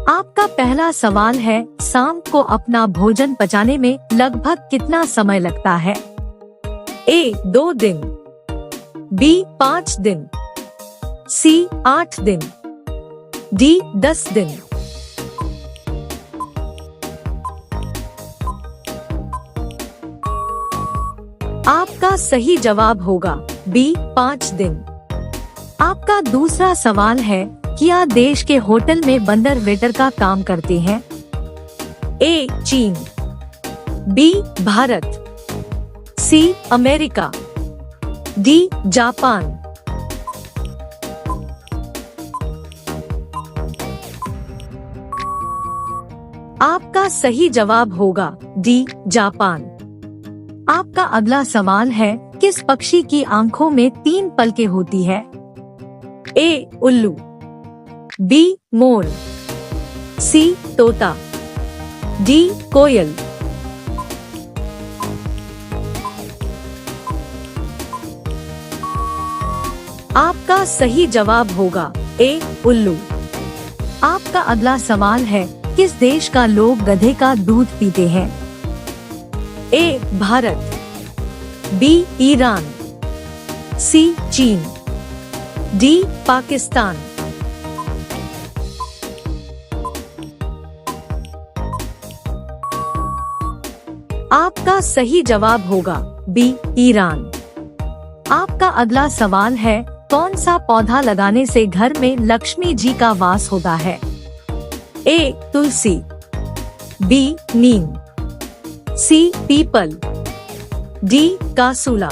आपका पहला सवाल है, सांप को अपना भोजन पचाने में लगभग कितना समय लगता है? ए 2 दिन, बी 5 दिन, सी 8 दिन, डी 10 दिन। आपका सही जवाब होगा बी 5 दिन। आपका दूसरा सवाल है, क्या देश के होटल में बंदर वेटर का काम करते हैं? ए चीन, B Bharat, C America, D Japan. आपका सही जवाब होगा डी जापान। आपका अगला सवाल है, किस पक्षी की आंखों में 3 पलकें होती है? ए उल्लू, बी मोर, सी तोता, डी कोयल। आपका सही जवाब होगा ए उल्लू। आपका अगला सवाल है, किस देश का लोग गधे का दूध पीते हैं? ए भारत, बी ईरान, सी चीन, डी पाकिस्तान। आपका सही जवाब होगा बी ईरान। आपका अगला सवाल है, कौन सा पौधा लगाने से घर में लक्ष्मी जी का वास होता है? ए तुलसी, बी नीम, सी पीपल, डी कासूला।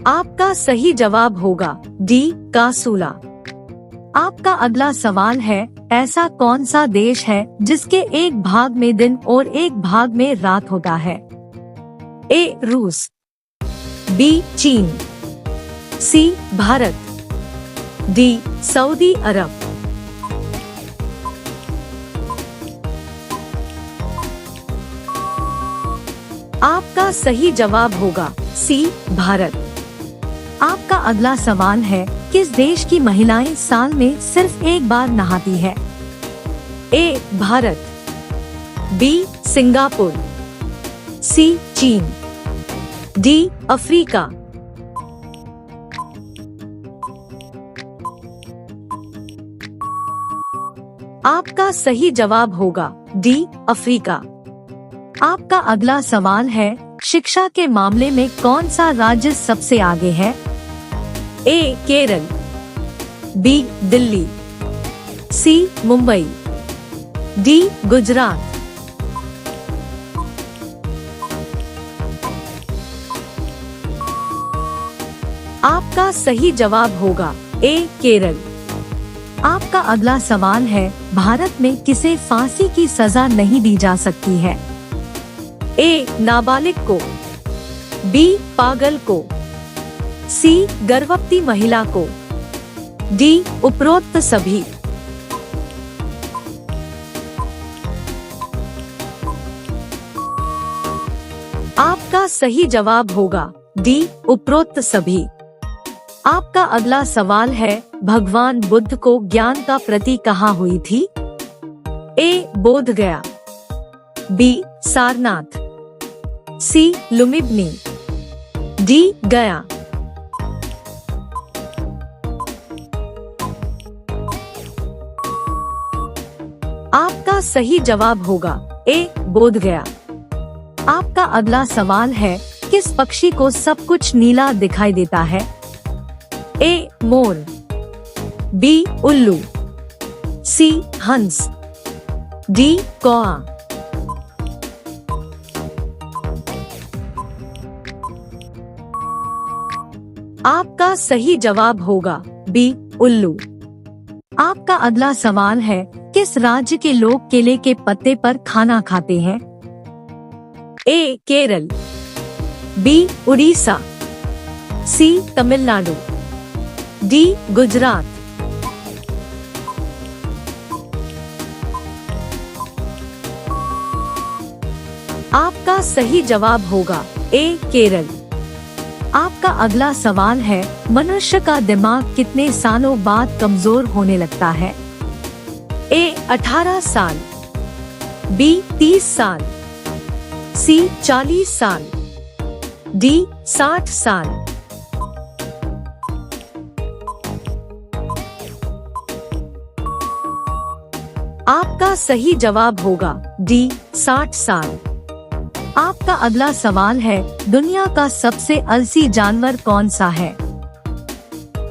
आपका सही जवाब होगा डी कासूला। आपका अगला सवाल है, ऐसा कौन सा देश है जिसके एक भाग में दिन और एक भाग में रात होता है? ए रूस, बी चीन, सी भारत, डी सऊदी अरब। आपका सही जवाब होगा सी भारत। आपका अगला सवाल है, किस देश की महिलाएं साल में सिर्फ एक बार नहाती है? ए भारत, बी सिंगापुर, सी चीन, डी अफ्रीका। आपका सही जवाब होगा डी अफ्रीका। आपका अगला सवाल है, शिक्षा के मामले में कौन सा राज्य सबसे आगे है? ए केरल, बी दिल्ली, सी मुंबई, डी गुजरात। आपका सही जवाब होगा ए केरल। आपका अगला सवाल है, भारत में किसे फांसी की सजा नहीं दी जा सकती है? ए नाबालिग को, बी पागल को, सी गर्भवती महिला को, डी उपरोक्त सभी। आपका सही जवाब होगा डी उपरोक्त सभी। आपका अगला सवाल है, भगवान बुद्ध को ज्ञान का प्रतीक कहाँ हुई थी? ए बोध गया, बी सारनाथ, सी लुम्बिनी, डी गया। आपका सही जवाब होगा ए बोध गया। आपका अगला सवाल है, किस पक्षी को सब कुछ नीला दिखाई देता है? ए मोर, बी उल्लू, सी हंस, डी कौआ। आपका सही जवाब होगा बी उल्लू। आपका अगला सवाल है, किस राज्य के लोग केले के पत्ते पर खाना खाते हैं? ए केरल, बी उड़ीसा, सी तमिलनाडु, डी गुजरात। आपका सही जवाब होगा ए केरल। आपका अगला सवाल है, मनुष्य का दिमाग कितने सालों बाद कमजोर होने लगता है? ए 18 साल, बी 30 साल, सी 40 साल, डी 60 साल। आपका सही जवाब होगा डी 60 साल। आपका अगला सवाल है, दुनिया का सबसे आलसी जानवर कौन सा है?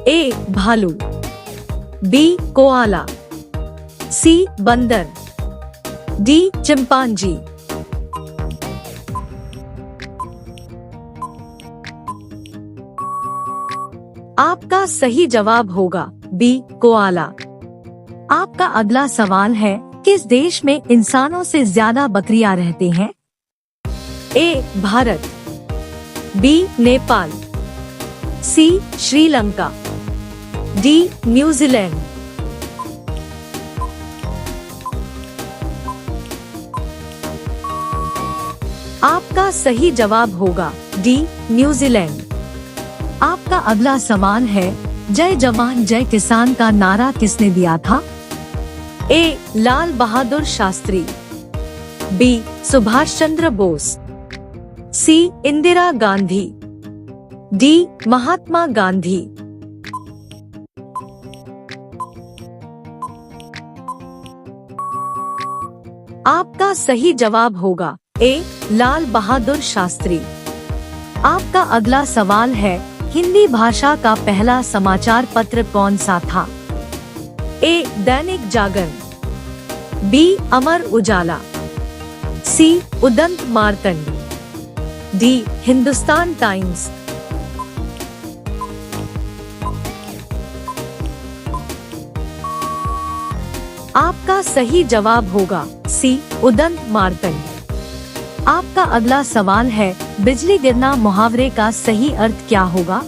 ए भालू, बी कोआला, सी बंदर, डी चिंपांजी। आपका सही जवाब होगा बी कोआला। आपका अगला सवाल है, किस देश में इंसानों से ज्यादा बकरियां रहती हैं? ए भारत, बी नेपाल, सी श्रीलंका, डी न्यूजीलैंड। आपका सही जवाब होगा डी न्यूजीलैंड। आपका अगला सवाल है, जय जवान जय किसान का नारा किसने दिया था? ए लाल बहादुर शास्त्री, बी सुभाष चंद्र बोस, सी इंदिरा गांधी, डी महात्मा गांधी। आपका सही जवाब होगा ए लाल बहादुर शास्त्री। आपका अगला सवाल है, हिंदी भाषा का पहला समाचार पत्र कौन सा था? ए दैनिक जागरण, बी अमर उजाला, सी उदंत मार्तंड, डी हिंदुस्तान टाइम्स। आपका सही जवाब होगा सी उदंत मार्तंड। आपका अगला सवाल है, बिजली गिरना मुहावरे का सही अर्थ क्या होगा?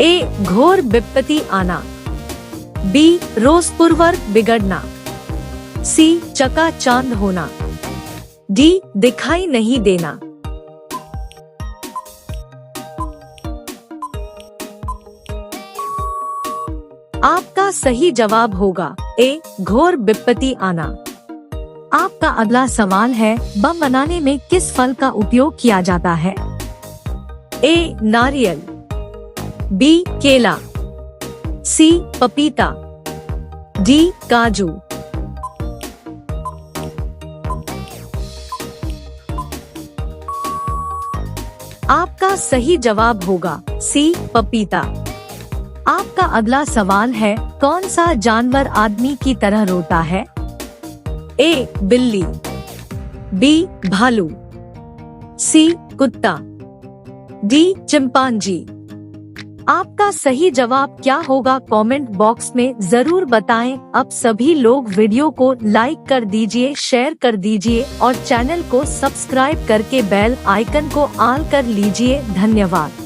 ए घोर विपत्ति आना, बी रोजपूर्वक बिगड़ना, सी चकाचौंध होना, डी दिखाई नहीं देना। आपका सही जवाब होगा ए घोर विपत्ति आना। आपका अगला सवाल है, बम बनाने में किस फल का उपयोग किया जाता है? ए नारियल, बी केला, सी पपीता, डी काजू। आपका सही जवाब होगा सी पपीता। आपका अगला सवाल है, कौन सा जानवर आदमी की तरह रोता है? ए बिल्ली, बी भालू, सी कुत्ता, डी चिंपांजी। आपका सही जवाब क्या होगा कमेंट बॉक्स में जरूर बताएं। अब सभी लोग वीडियो को लाइक कर दीजिए, शेयर कर दीजिए और चैनल को सब्सक्राइब करके बेल आइकन को ऑन कर लीजिए। धन्यवाद।